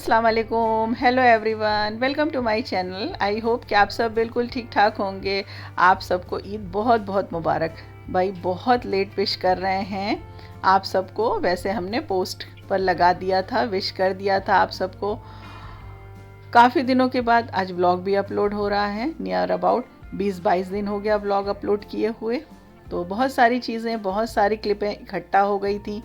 अस्सलाम वालेकुम, hello everyone, welcome to my channel. I hope कि आप सब बिल्कुल ठीक ठाक होंगे। आप सबको ईद बहुत बहुत मुबारक। भाई बहुत लेट विश कर रहे हैं आप सबको। वैसे हमने पोस्ट पर लगा दिया था, विश कर दिया था आप सबको। काफ़ी दिनों के बाद आज व्लॉग भी अपलोड हो रहा है। नियर अबाउट 20-22 दिन हो गया व्लॉग अपलोड किए हुए। तो बहुत सारी चीज़ें, बहुत सारी क्लिपें इकट्ठा हो गई थी,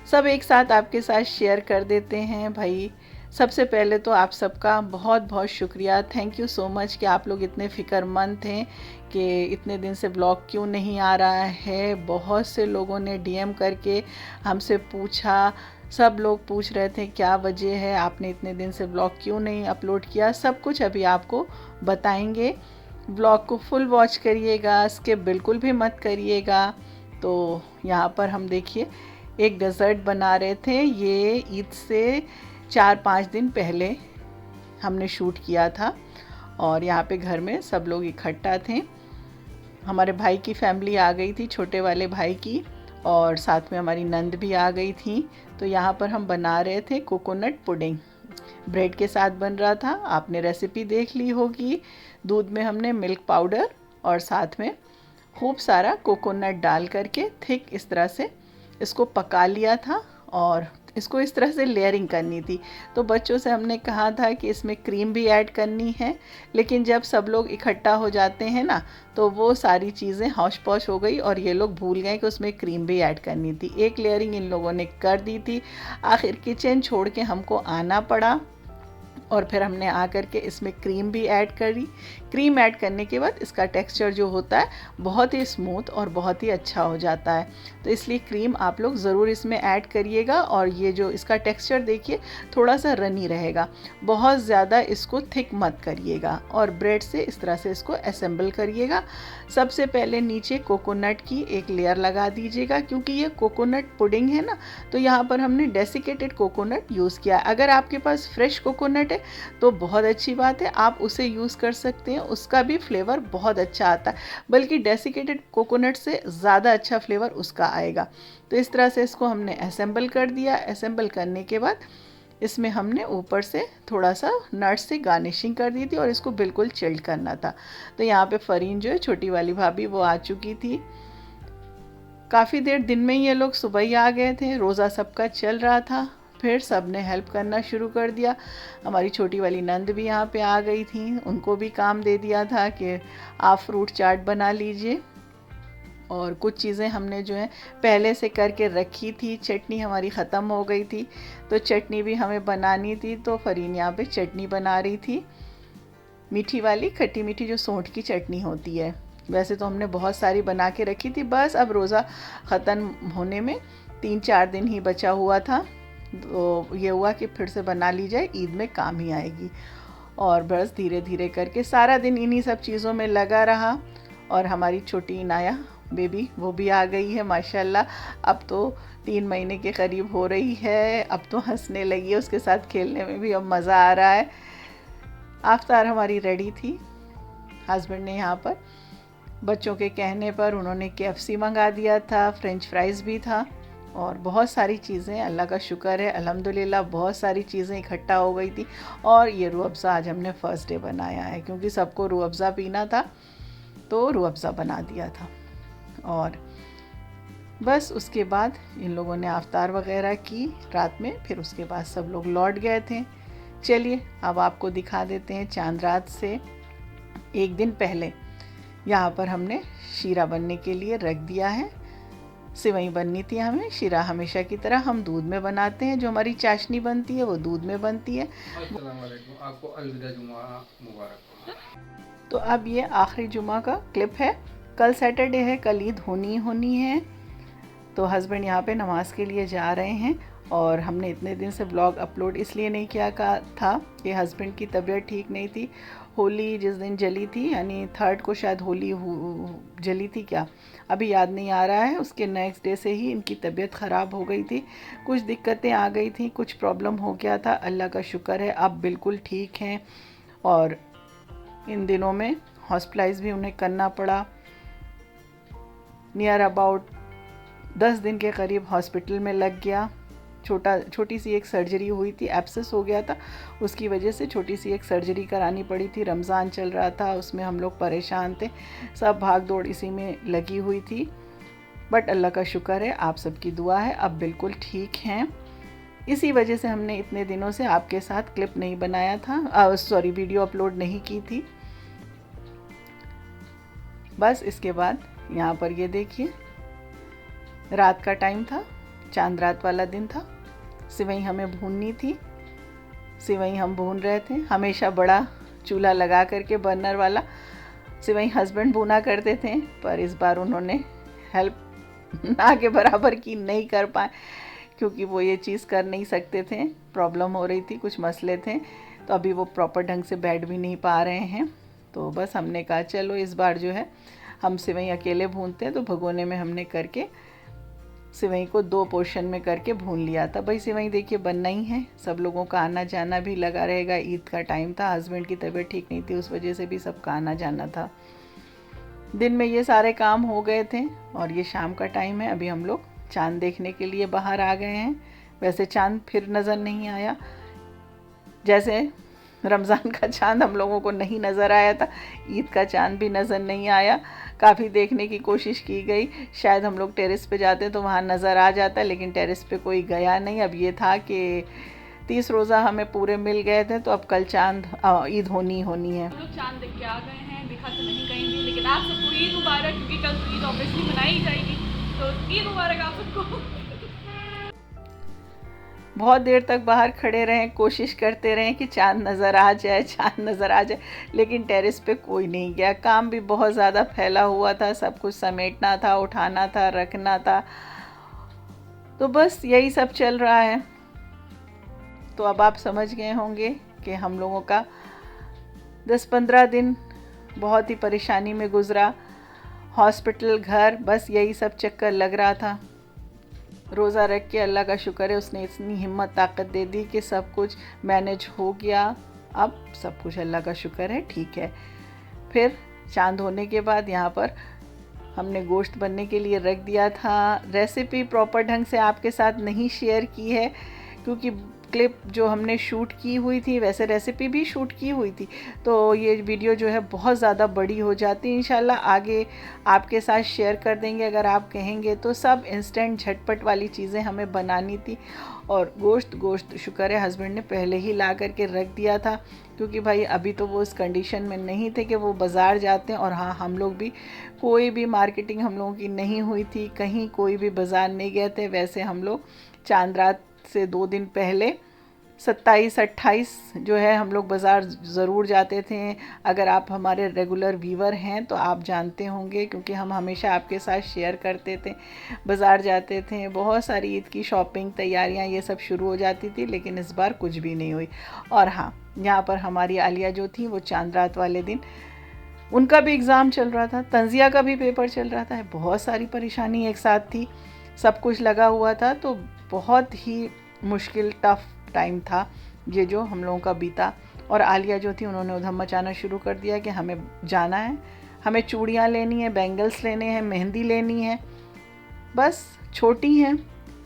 सब एक साथ आपके साथ शेयर कर देते हैं। भाई सबसे पहले तो आप सबका बहुत बहुत शुक्रिया, थैंक यू सो मच कि आप लोग इतने फ़िक्रमंद थे कि इतने दिन से ब्लॉग क्यों नहीं आ रहा है। बहुत से लोगों ने डीएम करके हमसे पूछा, सब लोग पूछ रहे थे क्या वजह है, आपने इतने दिन से ब्लॉग क्यों नहीं अपलोड किया। सब कुछ अभी आपको बताएंगे। ब्लॉग को फुल वॉच करिएगा, स्किप बिल्कुल भी मत करिएगा। तो यहाँ पर हम देखिए एक डेज़र्ट बना रहे थे। ये ईद से 4-5 दिन पहले हमने शूट किया था और यहाँ पे घर में सब लोग इकट्ठा थे। हमारे भाई की फैमिली आ गई थी, छोटे वाले भाई की, और साथ में हमारी नंद भी आ गई थी। तो यहाँ पर हम बना रहे थे कोकोनट पुडिंग, ब्रेड के साथ बन रहा था। आपने रेसिपी देख ली होगी। दूध में हमने मिल्क पाउडर और साथ में खूब सारा कोकोनट डाल करके थिक इस तरह से इसको पका लिया था और इसको इस तरह से लेयरिंग करनी थी। तो बच्चों से हमने कहा था कि इसमें क्रीम भी ऐड करनी है, लेकिन जब सब लोग इकट्ठा हो जाते हैं ना, तो वो सारी चीज़ें हौश पौश हो गई और ये लोग भूल गए कि उसमें क्रीम भी ऐड करनी थी। एक लेयरिंग इन लोगों ने कर दी थी। आखिर किचन छोड़ के हमको आना पड़ा और फिर हमने आकर के इसमें क्रीम भी ऐड करी। क्रीम ऐड करने के बाद इसका टेक्सचर जो होता है बहुत ही स्मूथ और बहुत ही अच्छा हो जाता है। तो इसलिए क्रीम आप लोग ज़रूर इसमें ऐड करिएगा। और ये जो इसका टेक्सचर देखिए थोड़ा सा रनी रहेगा, बहुत ज़्यादा इसको थिक मत करिएगा। और ब्रेड से इस तरह से इसको असेंबल करिएगा। सबसे पहले नीचे कोकोनट की एक लेयर लगा दीजिएगा, क्योंकि ये कोकोनट पुडिंग है ना, तो यहाँ पर हमने डेसिकेटेड कोकोनट यूज़ किया। अगर आपके पास फ्रेश कोकोनट है तो बहुत अच्छी बात है, आप उसे यूज़ कर सकते हैं, उसका भी फ्लेवर बहुत अच्छा आता है, बल्कि डेसिकेटेड कोकोनट से ज़्यादा अच्छा फ्लेवर उसका आएगा। तो इस तरह से इसको हमने असेंबल कर दिया। असेंबल करने के बाद इसमें हमने ऊपर से थोड़ा सा नट्स से गार्निशिंग कर दी थी और इसको बिल्कुल चिल्ड करना था। तो यहाँ पे फरीन जो है छोटी वाली भाभी, वो आ चुकी थी। काफ़ी देर दिन में ये लोग सुबह ही आ गए थे, रोज़ा सबका चल रहा था। फिर सब ने हेल्प करना शुरू कर दिया। हमारी छोटी वाली नंद भी यहाँ पे आ गई थी, उनको भी काम दे दिया था कि आप फ्रूट चाट बना लीजिए। और कुछ चीज़ें हमने जो है पहले से करके रखी थी। चटनी हमारी ख़त्म हो गई थी, तो चटनी भी हमें बनानी थी। तो फरीन यहाँ पे चटनी बना रही थी, मीठी वाली, खट्टी मीठी जो सौंठ की चटनी होती है। वैसे तो हमने बहुत सारी बना के रखी थी, बस अब रोज़ा ख़त्म होने में 3-4 दिन ही बचा हुआ था। तो ये हुआ कि फिर से बना ली जाए, ईद में काम ही आएगी। और बस धीरे धीरे करके सारा दिन इन्हीं सब चीज़ों में लगा रहा। और हमारी छोटी इनाया बेबी वो भी आ गई है माशाल्लाह। अब तो 3 महीने के करीब हो रही है, अब तो हंसने लगी है, उसके साथ खेलने में भी अब मज़ा आ रहा है। आफ्तार हमारी रेडी थी। हस्बैंड ने यहाँ पर बच्चों के कहने पर उन्होंने KFC मंगा दिया था, फ्रेंच फ्राइज़ भी था और बहुत सारी चीज़ें, अल्लाह का शुक्र है अल्हम्दुलिल्लाह, बहुत सारी चीज़ें इकट्ठा हो गई थी। और ये रूह अफ़ज़ा आज हमने फ़र्स्ट डे बनाया है, क्योंकि सबको रूह अफ़ज़ा पीना था तो रूह अफ़ज़ा बना दिया था। और बस उसके बाद इन लोगों ने आफ्तार वगैरह की रात में, फिर उसके बाद सब लोग लौट गए थे। चलिए अब आपको दिखा देते हैं चांद रात से एक दिन पहले यहाँ पर हमने शीरा बनने के लिए रख दिया है। सिवई बननी थी हमें। शीरा हमेशा की तरह हम दूध में बनाते हैं, जो हमारी चाशनी बनती है वो दूध में बनती है। अस्सलाम वालेकुम, आपको अलविदा जुमा मुबारक। तो अब ये आखिरी जुमा का क्लिप है। कल सैटरडे है, कल ईद होनी है। तो हस्बैंड यहाँ पे नमाज़ के लिए जा रहे हैं और हमने इतने दिन से ब्लॉग अपलोड इसलिए नहीं किया था कि हस्बैंड की तबीयत ठीक नहीं थी। होली जिस दिन जली थी, यानी 3rd को शायद होली जली थी क्या, अभी याद नहीं आ रहा है। उसके नेक्स्ट डे से ही इनकी तबीयत ख़राब हो गई थी, कुछ दिक्कतें आ गई थी, कुछ प्रॉब्लम हो गया था। अल्लाह का शुक्र है अब बिल्कुल ठीक हैं। और इन दिनों में हॉस्पिटलाइज भी उन्हें करना पड़ा। नियर अबाउट 10 दिन के करीब हॉस्पिटल में लग गया। छोटी सी एक सर्जरी हुई थी, एब्सेस हो गया था, उसकी वजह से छोटी सी एक सर्जरी करानी पड़ी थी। रमज़ान चल रहा था, उसमें हम लोग परेशान थे, सब भाग दौड़ इसी में लगी हुई थी। बट अल्लाह का शुक्र है, आप सबकी दुआ है, अब बिल्कुल ठीक हैं। इसी वजह से हमने इतने दिनों से आपके साथ क्लिप नहीं बनाया था, वीडियो अपलोड नहीं की थी। बस इसके बाद यहाँ पर ये देखिए, रात का टाइम था, चांद रात वाला दिन था। सिवई हमें भूननी थी, सिवई हम भून रहे थे। हमेशा बड़ा चूल्हा लगा करके बर्नर वाला सिवई हस्बैंड भूना करते थे, पर इस बार उन्होंने हेल्प ना के बराबर की नहीं कर पाए, क्योंकि वो ये चीज़ कर नहीं सकते थे, प्रॉब्लम हो रही थी, कुछ मसले थे, तो अभी वो प्रॉपर ढंग से बैठ भी नहीं पा रहे हैं। तो बस हमने कहा चलो इस बार जो है हम सिवई अकेले भूनते हैं, तो भगोने में हमने करके सिवई को 2 पोर्शन में करके भून लिया था। भाई सिवई देखिए बनना ही है, सब लोगों का आना जाना भी लगा रहेगा। ईद का टाइम था, हस्बैंड की तबीयत ठीक नहीं थी, उस वजह से भी सबका आना जाना था। दिन में ये सारे काम हो गए थे और ये शाम का टाइम है, अभी हम लोग चांद देखने के लिए बाहर आ गए हैं। वैसे चांद फिर नज़र नहीं आया, जैसे रमज़ान का चांद हम लोगों को नहीं नज़र आया था, ईद का चांद भी नज़र नहीं आया। काफ़ी देखने की कोशिश की गई, शायद हम लोग टेरेस पे जाते तो वहाँ नज़र आ जाता, लेकिन टेरेस पे कोई गया नहीं। अब ये था कि 30 रोज़ा हमें पूरे मिल गए थे, तो अब कल चांद ईद होनी है। हम लोग चांद देख के आ गए हैं, दिखा तो नहीं कहीं भी, लेकिन आप सबको ईद मुबारक, क्योंकि कल तो ईद ऑब्वियसली मनाई जाएगी, तो ईद मुबारक आप सबको। बहुत देर तक बाहर खड़े रहें, कोशिश करते रहें कि चांद नज़र आ जाए, चांद नज़र आ जाए, लेकिन टेरेस पे कोई नहीं गया। काम भी बहुत ज़्यादा फैला हुआ था, सब कुछ समेटना था, उठाना था, रखना था, तो बस यही सब चल रहा है। तो अब आप समझ गए होंगे कि हम लोगों का 10-15 दिन बहुत ही परेशानी में गुज़रा, हॉस्पिटल, घर, बस यही सब चक्कर लग रहा था। रोज़ा रख के अल्लाह का शुक्र है, उसने इतनी हिम्मत ताकत दे दी कि सब कुछ मैनेज हो गया। अब सब कुछ अल्लाह का शुक्र है, ठीक है। फिर चांद होने के बाद यहाँ पर हमने गोश्त बनने के लिए रख दिया था। रेसिपी प्रॉपर ढंग से आपके साथ नहीं शेयर की है, क्योंकि क्लिप जो हमने शूट की हुई थी, वैसे रेसिपी भी शूट की हुई थी, तो ये वीडियो जो है बहुत ज़्यादा बड़ी हो जाती। इंशाल्लाह आगे आपके साथ शेयर कर देंगे अगर आप कहेंगे तो। सब इंस्टेंट झटपट वाली चीज़ें हमें बनानी थी। और गोश्त शुक्र है हस्बैंड ने पहले ही ला करके रख दिया था, क्योंकि भाई अभी तो वो उस कंडीशन में नहीं थे कि वो बाज़ार जाते हैं। और हाँ, हम लोग भी कोई भी मार्केटिंग हम लोगों की नहीं हुई थी, कहीं कोई भी बाज़ार नहीं गए थे। वैसे हम लोग चांद रात से 2 दिन पहले 27-28 जो है हम लोग बाज़ार ज़रूर जाते थे। अगर आप हमारे रेगुलर व्यूवर हैं तो आप जानते होंगे, क्योंकि हम हमेशा आपके साथ शेयर करते थे। बाज़ार जाते थे, बहुत सारी ईद की शॉपिंग, तैयारियां, ये सब शुरू हो जाती थी, लेकिन इस बार कुछ भी नहीं हुई। और हाँ, यहाँ पर हमारी आलिया जो थी, वो चांद रात वाले दिन उनका भी एग्ज़ाम चल रहा था, तंजिया का भी पेपर चल रहा था, बहुत सारी परेशानी एक साथ थी, सब कुछ लगा हुआ था। तो बहुत ही मुश्किल, टफ़ टाइम था ये जो हम लोगों का बीता। और आलिया जो थी, उन्होंने उधम मचाना शुरू कर दिया कि हमें जाना है, हमें चूड़ियाँ लेनी है, बैंगल्स लेने हैं, मेहंदी लेनी है, बस छोटी हैं,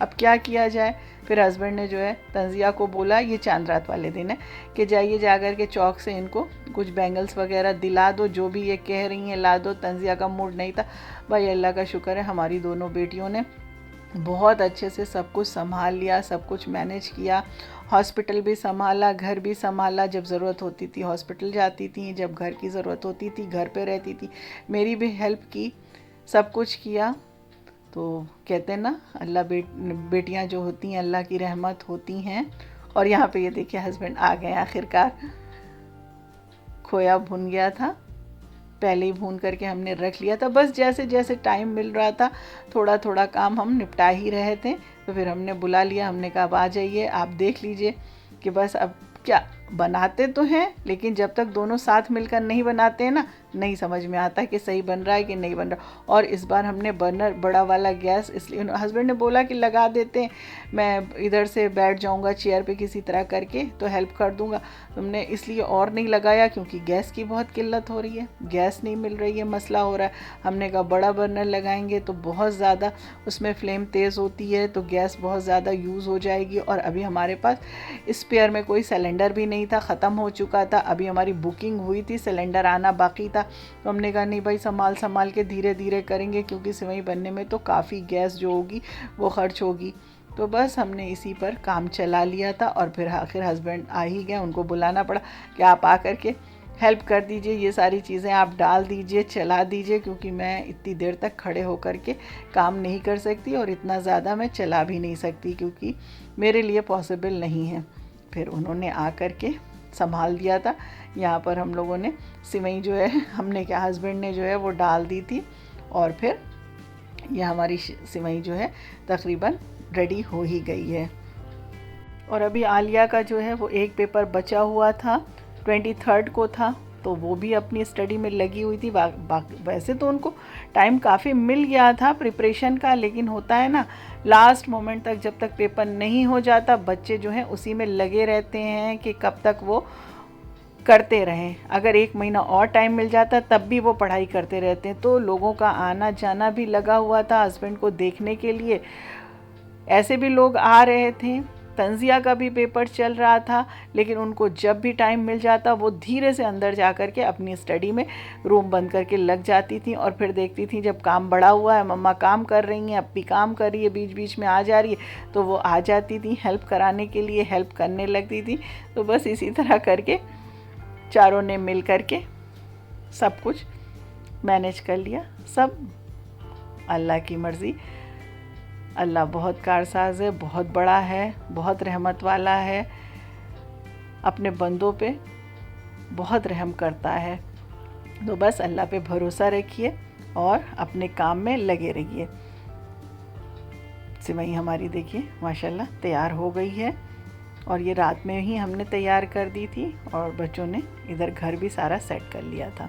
अब क्या किया जाए। फिर हस्बैंड ने जो है तंजिया को बोला, ये चांद रात वाले दिन है, कि जाइए जाकर के चौक से इनको कुछ बैंगल्स वगैरह दिला दो, जो भी ये कह रही हैं ला दो। तंजिया का मूड नहीं था। भाई अल्लाह का शुक्र है, हमारी दोनों बेटियों ने बहुत अच्छे से सब कुछ संभाल लिया, सब कुछ मैनेज किया। हॉस्पिटल भी संभाला, घर भी संभाला, जब ज़रूरत होती थी हॉस्पिटल जाती थी, जब घर की ज़रूरत होती थी घर पे रहती थी, मेरी भी हेल्प की, सब कुछ किया। तो कहते हैं ना, अल्लाह बेटियां जो होती हैं अल्लाह की रहमत होती हैं। और यहाँ पे ये देखिए हस्बैंड आ गए आखिरकार। खोया भुन गया था, पहले ही भून करके हमने रख लिया था। बस जैसे जैसे टाइम मिल रहा था, थोड़ा थोड़ा काम हम निपटा ही रहे थे। तो फिर हमने बुला लिया, हमने कहा अब आ जाइए, आप देख लीजिए कि बस अब क्या बनाते तो हैं, लेकिन जब तक दोनों साथ मिलकर नहीं बनाते हैं ना, नहीं समझ में आता कि सही बन रहा है कि नहीं बन रहा। और इस बार हमने बर्नर बड़ा वाला गैस, इसलिए हस्बैंड ने बोला कि लगा देते हैं, मैं इधर से बैठ जाऊंगा चेयर पे किसी तरह करके तो हेल्प कर दूंगा। हमने इसलिए और नहीं लगाया क्योंकि गैस की बहुत किल्लत हो रही है, गैस नहीं मिल रही है, मसला हो रहा है। हमने कहा बड़ा बर्नर लगाएंगे तो बहुत ज़्यादा उसमें फ्लेम तेज़ होती है तो गैस बहुत ज़्यादा यूज़ हो जाएगी। और अभी हमारे पास स्पेयर में कोई सिलेंडर भी नहीं था, ख़त्म हो चुका था। अभी हमारी बुकिंग हुई थी, सिलेंडर आना बाकी था। तो हमने कहा नहीं भाई, संभाल के धीरे धीरे करेंगे क्योंकि सेवई बनने में तो काफ़ी गैस जो होगी वो खर्च होगी। तो बस हमने इसी पर काम चला लिया था। और फिर आखिर हस्बैंड आ ही गए, उनको बुलाना पड़ा कि आप आकर के हेल्प कर दीजिए, ये सारी चीज़ें आप डाल दीजिए, चला दीजिए, क्योंकि मैं इतनी देर तक खड़े होकर के काम नहीं कर सकती और इतना ज़्यादा मैं चला भी नहीं सकती क्योंकि मेरे लिए पॉसिबल नहीं है। फिर उन्होंने आकर के संभाल दिया था। यहाँ पर हम लोगों ने सिवई जो है, हमने क्या हस्बैंड ने जो है वो डाल दी थी और फिर यह हमारी सिवई जो है तकरीबन रेडी हो ही गई है। और अभी आलिया का जो है वो एक पेपर बचा हुआ था, 23 को था, तो वो भी अपनी स्टडी में लगी हुई थी। वैसे तो उनको टाइम काफ़ी मिल गया था प्रिपरेशन का, लेकिन होता है ना लास्ट मोमेंट तक जब तक पेपर नहीं हो जाता बच्चे जो हैं उसी में लगे रहते हैं कि कब तक वो करते रहें। अगर 1 महीना और टाइम मिल जाता तब भी वो पढ़ाई करते रहते हैं। तो लोगों का आना जाना भी लगा हुआ था हस्बैंड को देखने के लिए, ऐसे भी लोग आ रहे थे। तंजिया का भी पेपर चल रहा था, लेकिन उनको जब भी टाइम मिल जाता वो धीरे से अंदर जा कर के अपनी स्टडी में रूम बंद करके लग जाती थी। और फिर देखती थी जब काम बड़ा हुआ है, मम्मा काम कर रही हैं, अप्पी काम कर रही है, बीच बीच में आ जा रही है, तो वो आ जाती थी हेल्प कराने के लिए, हेल्प करने लगती थी। तो बस इसी तरह करके चारों ने मिल करके सब कुछ मैनेज कर लिया। सब अल्लाह की मर्ज़ी। अल्लाह बहुत कारसाज है, बहुत बड़ा है, बहुत रहमत वाला है, अपने बंदों पे बहुत रहम करता है। तो बस अल्लाह पे भरोसा रखिए और अपने काम में लगे रहिए। सिवई हमारी देखिए माशाल्लाह तैयार हो गई है और ये रात में ही हमने तैयार कर दी थी और बच्चों ने इधर घर भी सारा सेट कर लिया था।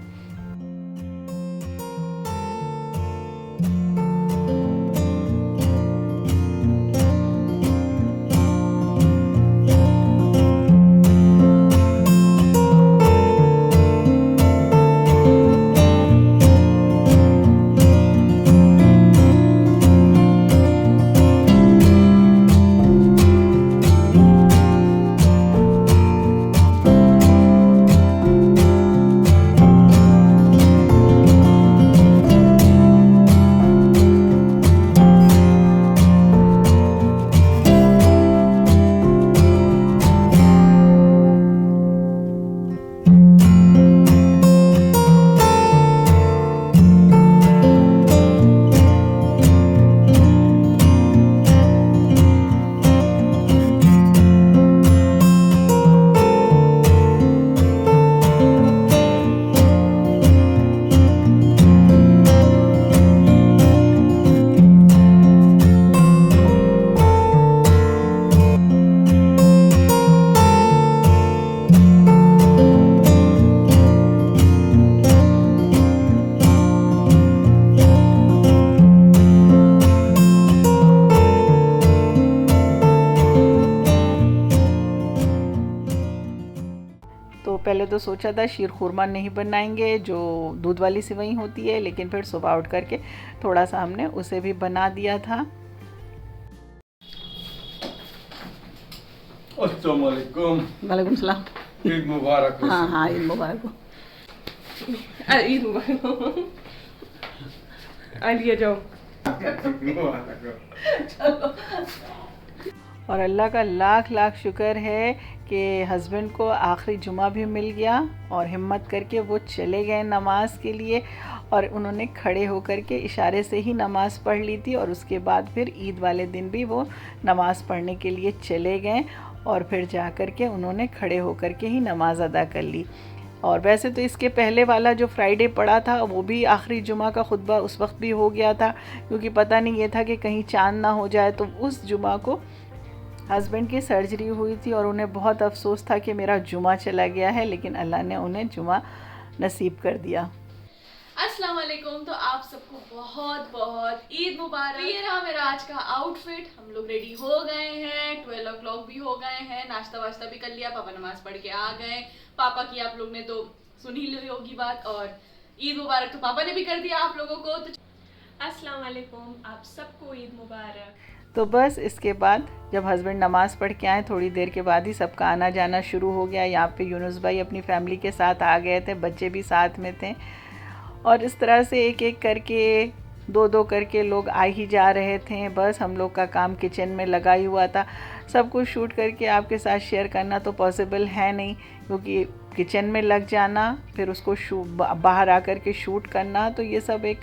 पहले तो सोचा था शीर खुरमा नहीं बनाएंगे जो दूध वाली सिवई होती है, लेकिन फिर सुबह उठ करके थोड़ा सा हमने उसे भी बना दिया था। अस्सलाम वालेकुम। वालेकुम सलाम। ईद मुबारक। हाँ हाँ ईद मुबारक हो। ईद मुबारक। आलिया जाओ। और अल्लाह का लाख लाख शुक्र है कि हस्बैंड को आखिरी जुमा भी मिल गया और हिम्मत करके वो चले गए नमाज के लिए। और उन्होंने खड़े होकर के इशारे से ही नमाज़ पढ़ ली थी और उसके बाद फिर ईद वाले दिन भी वो नमाज़ पढ़ने के लिए चले गए और फिर जा कर के उन्होंने खड़े होकर के ही नमाज़ अदा कर ली। और वैसे तो इसके पहले वाला जो फ्राइडे पड़ा था वो भी आखिरी जुमा का खुतबा उस वक्त भी हो गया था, क्योंकि पता नहीं ये था कि कहीं चांद ना हो जाए। तो उस जुमा को हस्बैंड की सर्जरी हुई थी और उन्हें बहुत अफसोस था कि मेरा जुमा चला गया है, लेकिन अल्लाह ने उन्हें जुमा नसीब कर दिया। अस्सलाम वालेकुम। तो आप सबको बहुत बहुत ईद मुबारक। ये रहा मेरा आज का आउटफिट। हम लोग रेडी हो गए हैं, 12 o'clock भी हो गए हैं, नाश्ता वाश्ता भी कर लिया, पापा नमाज पढ़ के आ गए। पापा की आप लोग ने तो सुन ही ली होगी बात, और ईद मुबारक तो पापा ने भी कर दिया आप लोगों को। तो अस्सलाम वालेकुम, आप सबको ईद मुबारक। तो बस इसके बाद जब हस्बैंड नमाज़ पढ़ के आए थोड़ी देर के बाद ही सबका आना जाना शुरू हो गया। यहाँ पे यूनुस भाई अपनी फैमिली के साथ आ गए थे, बच्चे भी साथ में थे, और इस तरह से एक एक करके दो दो करके लोग आ ही जा रहे थे। बस हम लोग का काम किचन में लगा ही हुआ था। सब कुछ शूट करके आपके साथ शेयर करना तो पॉसिबल है नहीं, क्योंकि किचन में लग जाना फिर उसको बाहर आकर के शूट करना, तो ये सब एक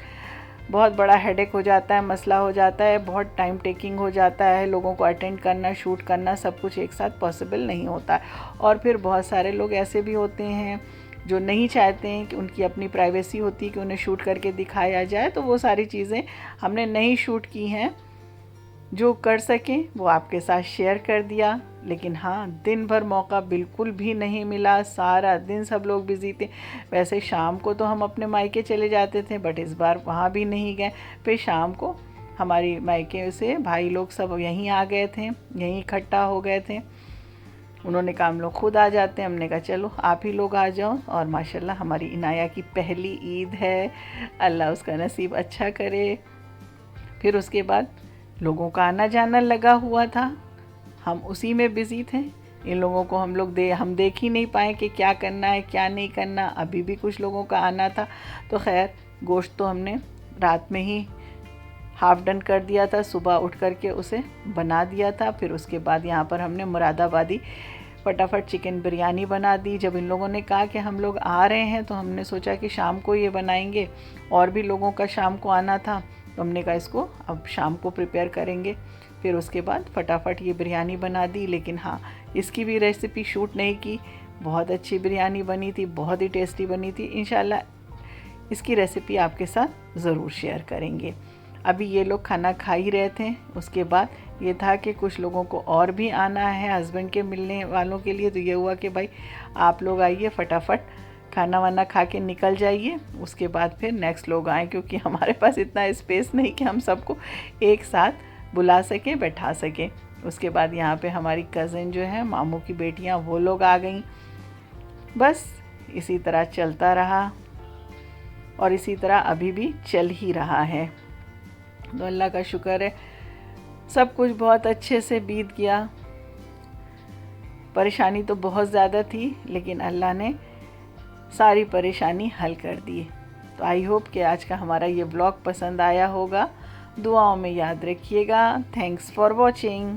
बहुत बड़ा हेडेक हो जाता है, मसला हो जाता है, बहुत टाइम टेकिंग हो जाता है। लोगों को अटेंड करना, शूट करना, सब कुछ एक साथ पॉसिबल नहीं होता। और फिर बहुत सारे लोग ऐसे भी होते हैं जो नहीं चाहते हैं, कि उनकी अपनी प्राइवेसी होती है कि उन्हें शूट करके दिखाया जाए, तो वो सारी चीज़ें हमने नहीं शूट की हैं। जो कर सकें वो आपके साथ शेयर कर दिया। लेकिन हाँ, दिन भर मौका बिल्कुल भी नहीं मिला, सारा दिन सब लोग बिज़ी थे। वैसे शाम को तो हम अपने मायके चले जाते थे, बट इस बार वहाँ भी नहीं गए। फिर शाम को हमारी मायके से भाई लोग सब यहीं आ गए थे, यहीं इकट्ठा हो गए थे। उन्होंने कहा हम लोग खुद आ जाते हैं। हमने कहा चलो आप ही लोग आ जाओ। और माशाल्लाह हमारी इनाया की पहली ईद है, अल्लाह उसका नसीब अच्छा करे। फिर उसके बाद लोगों का आना जाना लगा हुआ था, हम उसी में बिज़ी थे। इन लोगों को हम देख ही नहीं पाए कि क्या करना है क्या नहीं करना। अभी भी कुछ लोगों का आना था, तो खैर गोश्त तो हमने रात में ही हाफ़ डन कर दिया था, सुबह उठ कर के उसे बना दिया था। फिर उसके बाद यहाँ पर हमने मुरादाबादी फटाफट चिकन बिरयानी बना दी। जब इन लोगों ने कहा कि हम लोग आ रहे हैं, तो हमने सोचा कि शाम को ये बनाएंगे, और भी लोगों का शाम को आना था, तो हमने कहा इसको अब शाम को प्रिपेयर करेंगे। फिर उसके बाद फटाफट ये बिरयानी बना दी। लेकिन हाँ, इसकी भी रेसिपी शूट नहीं की। बहुत अच्छी बिरयानी बनी थी, बहुत ही टेस्टी बनी थी। इंशाल्लाह इसकी रेसिपी आपके साथ ज़रूर शेयर करेंगे। अभी ये लोग खाना खा ही रहे थे। उसके बाद ये था कि कुछ लोगों को और भी आना है हस्बैंड के मिलने वालों के लिए, तो ये हुआ कि भाई आप लोग आइए, फटाफट खाना वाना खा के निकल जाइए, उसके बाद फिर नेक्स्ट लोग आएँ, क्योंकि हमारे पास इतना स्पेस नहीं कि हम सबको एक साथ बुला सकें, बैठा सकें। उसके बाद यहाँ पे हमारी कज़न जो है, मामू की बेटियाँ, वो लोग आ गईं। बस इसी तरह चलता रहा, और इसी तरह अभी भी चल ही रहा है। तो अल्लाह का शुक्र है, सब कुछ बहुत अच्छे से बीत गया। परेशानी तो बहुत ज़्यादा थी, लेकिन अल्लाह ने सारी परेशानी हल कर दी। तो आई होप कि आज का हमारा ये ब्लॉग पसंद आया होगा। दुआओं में याद रखिएगा। Thanks for watching.